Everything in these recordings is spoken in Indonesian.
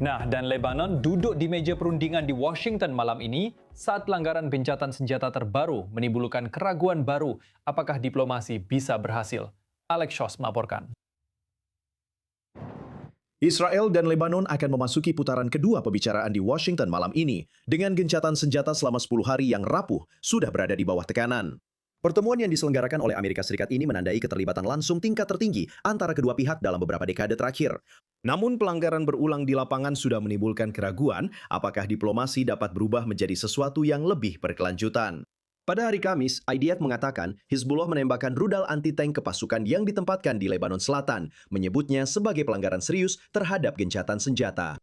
Nah, dan Lebanon duduk di meja perundingan di Washington malam ini saat pelanggaran gencatan senjata terbaru menimbulkan keraguan baru apakah diplomasi bisa berhasil. Alex Shoss melaporkan. Israel dan Lebanon akan memasuki putaran kedua pembicaraan di Washington malam ini dengan gencatan senjata selama 10 hari yang rapuh sudah berada di bawah tekanan. Pertemuan yang diselenggarakan oleh Amerika Serikat ini menandai keterlibatan langsung tingkat tertinggi antara kedua pihak dalam beberapa dekade terakhir. Namun pelanggaran berulang di lapangan sudah menimbulkan keraguan apakah diplomasi dapat berubah menjadi sesuatu yang lebih berkelanjutan. Pada hari Kamis, IDF mengatakan Hizbullah menembakkan rudal anti-tank ke pasukan yang ditempatkan di Lebanon Selatan, menyebutnya sebagai pelanggaran serius terhadap gencatan senjata.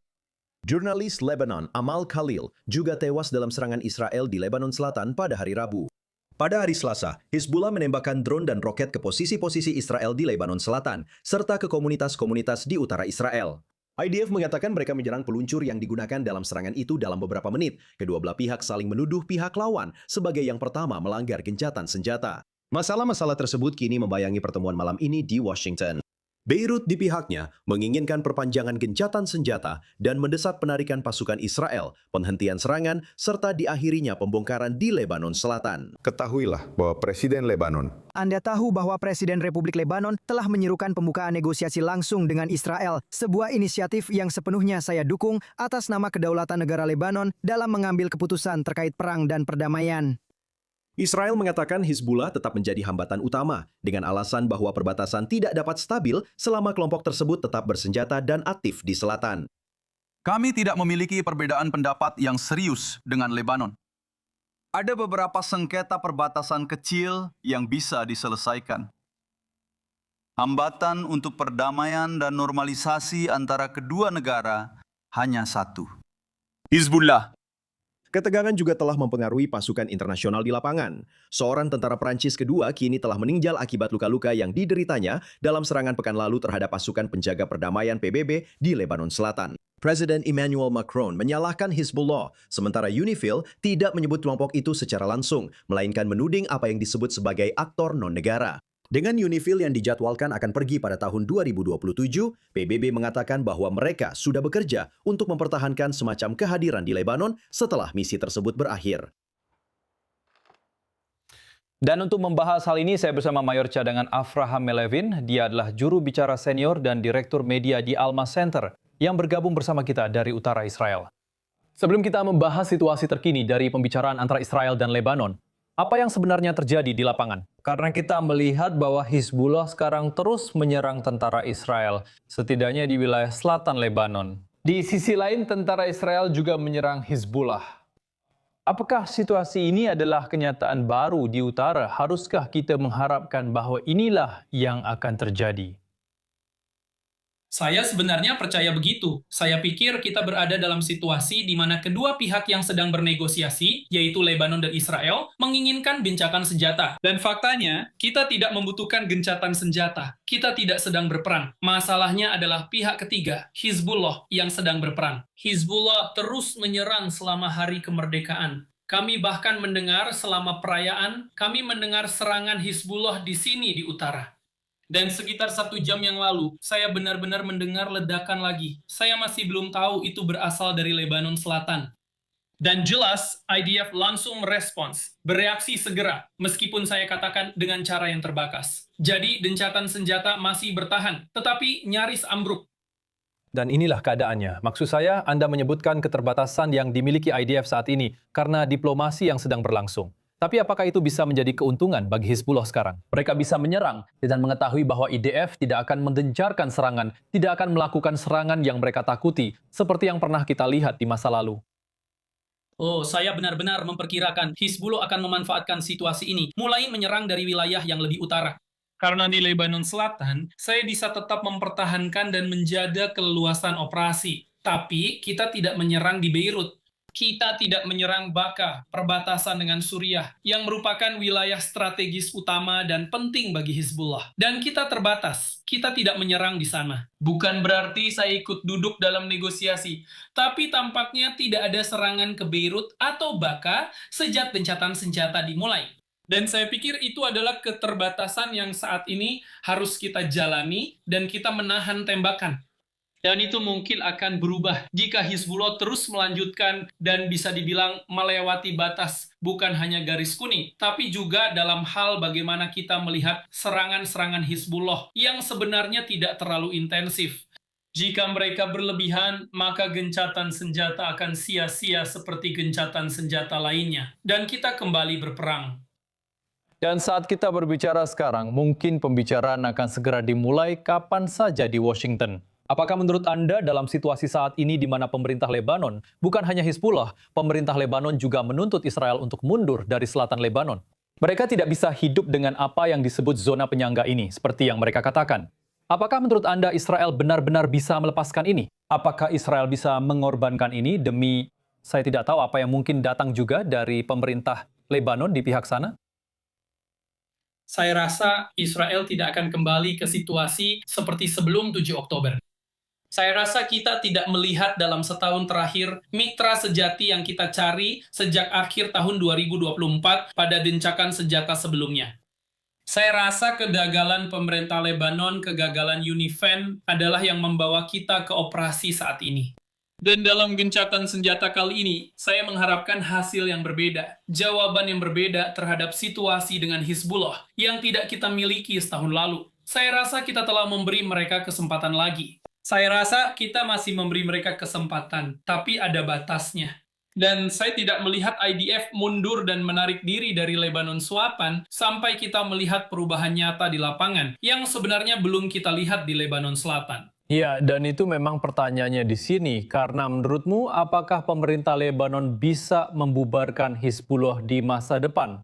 Jurnalis Lebanon Amal Khalil juga tewas dalam serangan Israel di Lebanon Selatan pada hari Rabu. Pada hari Selasa, Hizbullah menembakkan drone dan roket ke posisi-posisi Israel di Lebanon Selatan, serta ke komunitas-komunitas di utara Israel. IDF mengatakan mereka menyerang peluncur yang digunakan dalam serangan itu dalam beberapa menit. Kedua belah pihak saling menuduh pihak lawan sebagai yang pertama melanggar gencatan senjata. Masalah-masalah tersebut kini membayangi pertemuan malam ini di Washington. Beirut di pihaknya menginginkan perpanjangan gencatan senjata dan mendesak penarikan pasukan Israel, penghentian serangan, serta diakhirinya pembongkaran di Lebanon Selatan. Ketahuilah bahwa Presiden Lebanon Anda tahu bahwa Presiden Republik Lebanon telah menyerukan pembukaan negosiasi langsung dengan Israel, sebuah inisiatif yang sepenuhnya saya dukung atas nama kedaulatan negara Lebanon dalam mengambil keputusan terkait perang dan perdamaian. Israel mengatakan Hizbullah tetap menjadi hambatan utama dengan alasan bahwa perbatasan tidak dapat stabil selama kelompok tersebut tetap bersenjata dan aktif di selatan. Kami tidak memiliki perbedaan pendapat yang serius dengan Lebanon. Ada beberapa sengketa perbatasan kecil yang bisa diselesaikan. Hambatan untuk perdamaian dan normalisasi antara kedua negara hanya satu: Hizbullah. Ketegangan juga telah mempengaruhi pasukan internasional di lapangan. Seorang tentara Prancis kedua kini telah meninggal akibat luka-luka yang dideritanya dalam serangan pekan lalu terhadap pasukan penjaga perdamaian PBB di Lebanon Selatan. Presiden Emmanuel Macron menyalahkan Hizbullah, sementara UNIFIL tidak menyebut kelompok itu secara langsung, melainkan menuding apa yang disebut sebagai aktor non-negara. Dengan UNIFIL yang dijadwalkan akan pergi pada tahun 2027, PBB mengatakan bahwa mereka sudah bekerja untuk mempertahankan semacam kehadiran di Lebanon setelah misi tersebut berakhir. Dan untuk membahas hal ini, saya bersama Mayor Cadangan Afraham Melevin. Dia adalah juru bicara senior dan direktur media di Alma Center yang bergabung bersama kita dari utara Israel. Sebelum kita membahas situasi terkini dari pembicaraan antara Israel dan Lebanon, apa yang sebenarnya terjadi di lapangan? Karena kita melihat bahwa Hizbullah sekarang terus menyerang tentara Israel, setidaknya di wilayah selatan Lebanon. Di sisi lain, tentara Israel juga menyerang Hizbullah. Apakah situasi ini adalah kenyataan baru di utara? Haruskah kita mengharapkan bahwa inilah yang akan terjadi? Saya sebenarnya percaya begitu. Saya pikir kita berada dalam situasi di mana kedua pihak yang sedang bernegosiasi, yaitu Lebanon dan Israel, menginginkan gencatan senjata. Dan faktanya, kita tidak membutuhkan gencatan senjata. Kita tidak sedang berperang. Masalahnya adalah pihak ketiga, Hizbullah, yang sedang berperang. Hizbullah terus menyerang selama hari kemerdekaan. Kami bahkan mendengar selama perayaan, kami mendengar serangan Hizbullah di sini di utara. Dan sekitar 1 jam yang lalu, saya benar-benar mendengar ledakan lagi. Saya masih belum tahu itu berasal dari Lebanon Selatan. Dan jelas, IDF langsung merespons, bereaksi segera, meskipun saya katakan dengan cara yang terbakas. Jadi, gencatan senjata masih bertahan, tetapi nyaris ambruk. Dan inilah keadaannya. Maksud saya, Anda menyebutkan keterbatasan yang dimiliki IDF saat ini karena diplomasi yang sedang berlangsung. Tapi apakah itu bisa menjadi keuntungan bagi Hizbullah sekarang? Mereka bisa menyerang dan mengetahui bahwa IDF tidak akan mengencarkan serangan, tidak akan melakukan serangan yang mereka takuti, seperti yang pernah kita lihat di masa lalu. Oh, saya benar-benar memperkirakan Hizbullah akan memanfaatkan situasi ini, mulai menyerang dari wilayah yang lebih utara. Karena di Lebanon Selatan, saya bisa tetap mempertahankan dan menjaga keleluasan operasi. Tapi kita tidak menyerang di Beirut. Kita tidak menyerang Baka, perbatasan dengan Suriah, yang merupakan wilayah strategis utama dan penting bagi Hizbullah. Dan kita terbatas, kita tidak menyerang di sana. Bukan berarti saya ikut duduk dalam negosiasi, tapi tampaknya tidak ada serangan ke Beirut atau Baka sejak gencatan senjata dimulai. Dan saya pikir itu adalah keterbatasan yang saat ini harus kita jalani dan kita menahan tembakan. Dan itu mungkin akan berubah jika Hizbullah terus melanjutkan dan bisa dibilang melewati batas bukan hanya garis kuning, tapi juga dalam hal bagaimana kita melihat serangan-serangan Hizbullah yang sebenarnya tidak terlalu intensif. Jika mereka berlebihan, maka gencatan senjata akan sia-sia seperti gencatan senjata lainnya, dan kita kembali berperang. Dan saat kita berbicara sekarang, mungkin pembicaraan akan segera dimulai kapan saja di Washington. Apakah menurut Anda dalam situasi saat ini di mana pemerintah Lebanon, bukan hanya Hizbullah, pemerintah Lebanon juga menuntut Israel untuk mundur dari selatan Lebanon? Mereka tidak bisa hidup dengan apa yang disebut zona penyangga ini, seperti yang mereka katakan. Apakah menurut Anda Israel benar-benar bisa melepaskan ini? Apakah Israel bisa mengorbankan ini demi, saya tidak tahu apa yang mungkin datang juga dari pemerintah Lebanon di pihak sana? Saya rasa Israel tidak akan kembali ke situasi seperti sebelum 7 Oktober. Saya rasa kita tidak melihat dalam setahun terakhir mitra sejati yang kita cari sejak akhir tahun 2024 pada dencakan senjata sebelumnya. Saya rasa kegagalan pemerintah Lebanon, kegagalan UNIFEN adalah yang membawa kita ke operasi saat ini. Dan dalam gencatan senjata kali ini, saya mengharapkan hasil yang berbeda, jawaban yang berbeda terhadap situasi dengan Hizbullah yang tidak kita miliki setahun lalu. Saya rasa kita telah memberi mereka kesempatan lagi. Saya rasa kita masih memberi mereka kesempatan, tapi ada batasnya. Dan saya tidak melihat IDF mundur dan menarik diri dari Lebanon Selatan sampai kita melihat perubahan nyata di lapangan yang sebenarnya belum kita lihat di Lebanon Selatan. Ya, dan itu memang pertanyaannya di sini. Karena menurutmu, apakah pemerintah Lebanon bisa membubarkan Hizbullah di masa depan?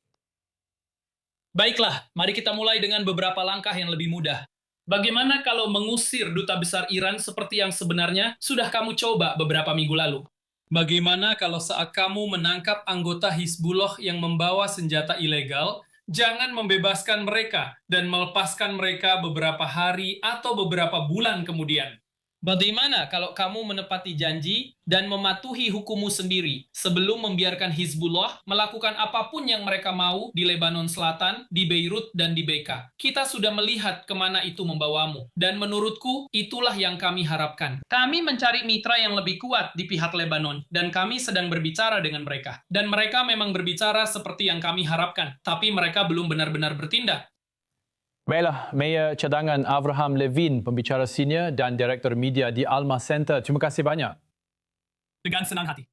Baiklah, mari kita mulai dengan beberapa langkah yang lebih mudah. Bagaimana kalau mengusir duta besar Iran seperti yang sebenarnya sudah kamu coba beberapa minggu lalu? Bagaimana kalau saat kamu menangkap anggota Hizbullah yang membawa senjata ilegal, jangan membebaskan mereka dan melepaskan mereka beberapa hari atau beberapa bulan kemudian? Bagaimana kalau kamu menepati janji dan mematuhi hukummu sendiri sebelum membiarkan Hizbullah melakukan apapun yang mereka mau di Lebanon Selatan, di Beirut, dan di Bekaa? Kita sudah melihat kemana itu membawamu, dan menurutku itulah yang kami harapkan. Kami mencari mitra yang lebih kuat di pihak Lebanon, dan kami sedang berbicara dengan mereka. Dan mereka memang berbicara seperti yang kami harapkan, tapi mereka belum benar-benar bertindak. Baiklah, Mayor Cadangan Avraham Levin, pembicara senior dan Direktur Media di Alma Center. Terima kasih banyak. Dengan senang hati.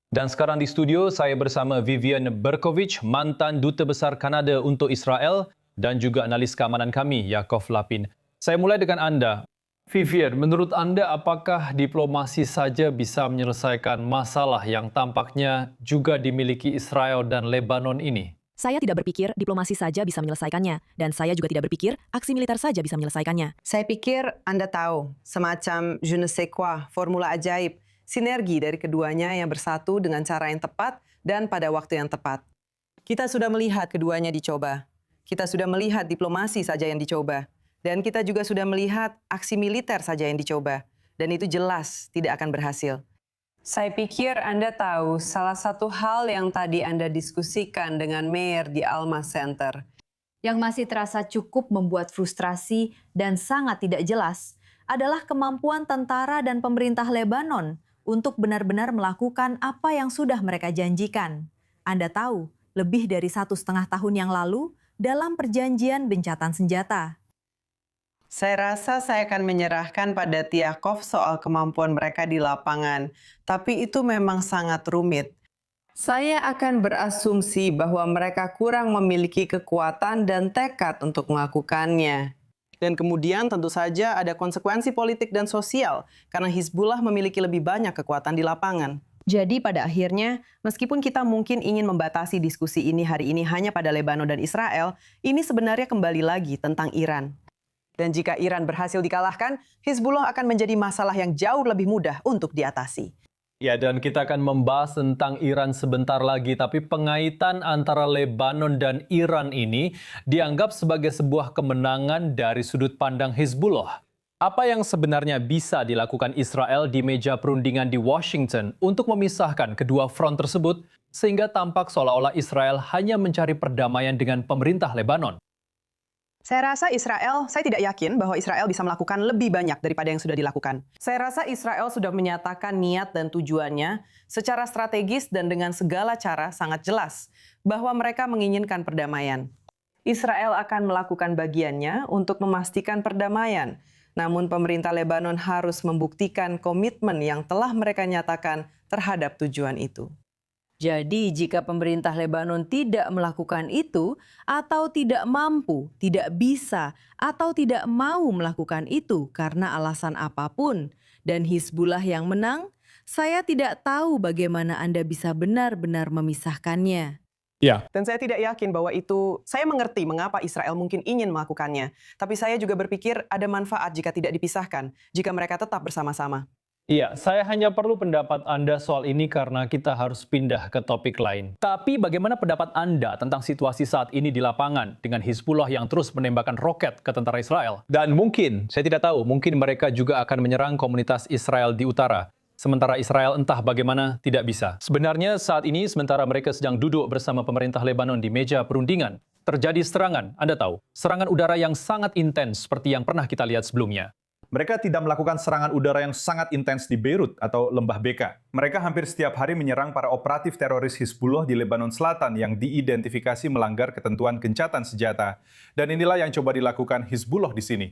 Dan sekarang di studio, saya bersama Vivian Berkovic, mantan Duta Besar Kanada untuk Israel dan juga analis keamanan kami, Yakov Lapin. Saya mulai dengan Anda. Vivian, menurut Anda apakah diplomasi saja bisa menyelesaikan masalah yang tampaknya juga dimiliki Israel dan Lebanon ini? Saya tidak berpikir diplomasi saja bisa menyelesaikannya, dan saya juga tidak berpikir aksi militer saja bisa menyelesaikannya. Saya pikir Anda tahu, semacam je ne sais quoi, formula ajaib, sinergi dari keduanya yang bersatu dengan cara yang tepat dan pada waktu yang tepat. Kita sudah melihat keduanya dicoba. Kita sudah melihat diplomasi saja yang dicoba. Dan kita juga sudah melihat aksi militer saja yang dicoba. Dan itu jelas tidak akan berhasil. Saya pikir Anda tahu salah satu hal yang tadi Anda diskusikan dengan Mayor di Alma Center. Yang masih terasa cukup membuat frustrasi dan sangat tidak jelas adalah kemampuan tentara dan pemerintah Lebanon untuk benar-benar melakukan apa yang sudah mereka janjikan. Anda tahu, lebih dari 1,5 tahun yang lalu dalam perjanjian gencatan senjata. Saya rasa saya akan menyerahkan pada Yakov soal kemampuan mereka di lapangan, tapi itu memang sangat rumit. Saya akan berasumsi bahwa mereka kurang memiliki kekuatan dan tekad untuk melakukannya. Dan kemudian tentu saja ada konsekuensi politik dan sosial, karena Hizbullah memiliki lebih banyak kekuatan di lapangan. Jadi pada akhirnya, meskipun kita mungkin ingin membatasi diskusi ini hari ini hanya pada Lebanon dan Israel, ini sebenarnya kembali lagi tentang Iran. Dan jika Iran berhasil dikalahkan, Hizbullah akan menjadi masalah yang jauh lebih mudah untuk diatasi. Ya, dan kita akan membahas tentang Iran sebentar lagi, tapi pengaitan antara Lebanon dan Iran ini dianggap sebagai sebuah kemenangan dari sudut pandang Hizbullah. Apa yang sebenarnya bisa dilakukan Israel di meja perundingan di Washington untuk memisahkan kedua front tersebut, sehingga tampak seolah-olah Israel hanya mencari perdamaian dengan pemerintah Lebanon? Saya tidak yakin bahwa Israel bisa melakukan lebih banyak daripada yang sudah dilakukan. Saya rasa Israel sudah menyatakan niat dan tujuannya secara strategis dan dengan segala cara sangat jelas bahwa mereka menginginkan perdamaian. Israel akan melakukan bagiannya untuk memastikan perdamaian. Namun pemerintah Lebanon harus membuktikan komitmen yang telah mereka nyatakan terhadap tujuan itu. Jadi, jika pemerintah Lebanon tidak melakukan itu, atau tidak mampu, tidak bisa, atau tidak mau melakukan itu karena alasan apapun, dan Hizbullah yang menang, saya tidak tahu bagaimana Anda bisa benar-benar memisahkannya. Ya, Dan saya tidak yakin bahwa saya mengerti mengapa Israel mungkin ingin melakukannya. Tapi saya juga berpikir ada manfaat jika tidak dipisahkan, jika mereka tetap bersama-sama. iya, saya hanya perlu pendapat Anda soal ini karena kita harus pindah ke topik lain. Tapi bagaimana pendapat Anda tentang situasi saat ini di lapangan dengan Hizbullah yang terus menembakkan roket ke tentara Israel? Dan mungkin, saya tidak tahu, mungkin mereka juga akan menyerang komunitas Israel di utara. Sementara Israel entah bagaimana tidak bisa. Sebenarnya saat ini sementara mereka sedang duduk bersama pemerintah Lebanon di meja perundingan, terjadi serangan, Anda tahu, serangan udara yang sangat intens seperti yang pernah kita lihat sebelumnya. Mereka tidak melakukan serangan udara yang sangat intens di Beirut atau Lembah Beka. Mereka hampir setiap hari menyerang para operatif teroris Hizbullah di Lebanon Selatan yang diidentifikasi melanggar ketentuan gencatan senjata. Dan inilah yang coba dilakukan Hizbullah di sini.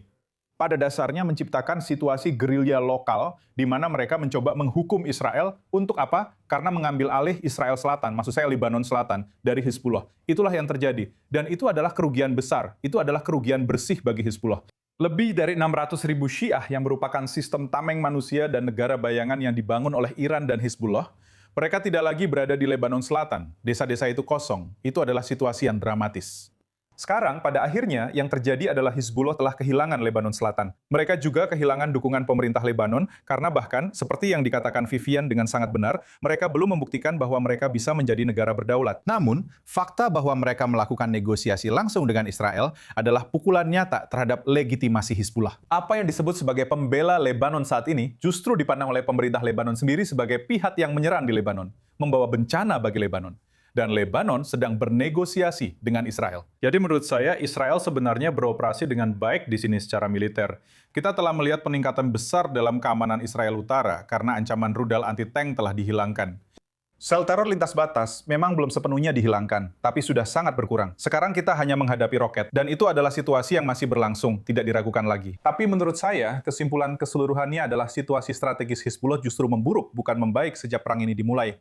Pada dasarnya menciptakan situasi gerilya lokal di mana mereka mencoba menghukum Israel untuk apa? Karena mengambil alih Israel Selatan, maksud saya Lebanon Selatan, dari Hizbullah. Itulah yang terjadi. Dan itu adalah kerugian besar, itu adalah kerugian bersih bagi Hizbullah. Lebih dari 600.000 Syiah yang merupakan sistem tameng manusia dan negara bayangan yang dibangun oleh Iran dan Hizbullah, mereka tidak lagi berada di Lebanon Selatan. Desa-desa itu kosong. Itu adalah situasi yang dramatis. Sekarang, pada akhirnya, yang terjadi adalah Hizbullah telah kehilangan Lebanon Selatan. Mereka juga kehilangan dukungan pemerintah Lebanon, karena bahkan, seperti yang dikatakan Vivian dengan sangat benar, mereka belum membuktikan bahwa mereka bisa menjadi negara berdaulat. Namun, fakta bahwa mereka melakukan negosiasi langsung dengan Israel adalah pukulan nyata terhadap legitimasi Hizbullah. Apa yang disebut sebagai pembela Lebanon saat ini, justru dipandang oleh pemerintah Lebanon sendiri sebagai pihak yang menyerang di Lebanon, membawa bencana bagi Lebanon. Dan Lebanon sedang bernegosiasi dengan Israel. Jadi menurut saya, Israel sebenarnya beroperasi dengan baik di sini secara militer. Kita telah melihat peningkatan besar dalam keamanan Israel Utara karena ancaman rudal anti-tank telah dihilangkan. Sel teror lintas batas memang belum sepenuhnya dihilangkan, tapi sudah sangat berkurang. Sekarang kita hanya menghadapi roket, dan itu adalah situasi yang masih berlangsung, tidak diragukan lagi. Tapi menurut saya, kesimpulan keseluruhannya adalah situasi strategis Hizbullah justru memburuk, bukan membaik sejak perang ini dimulai.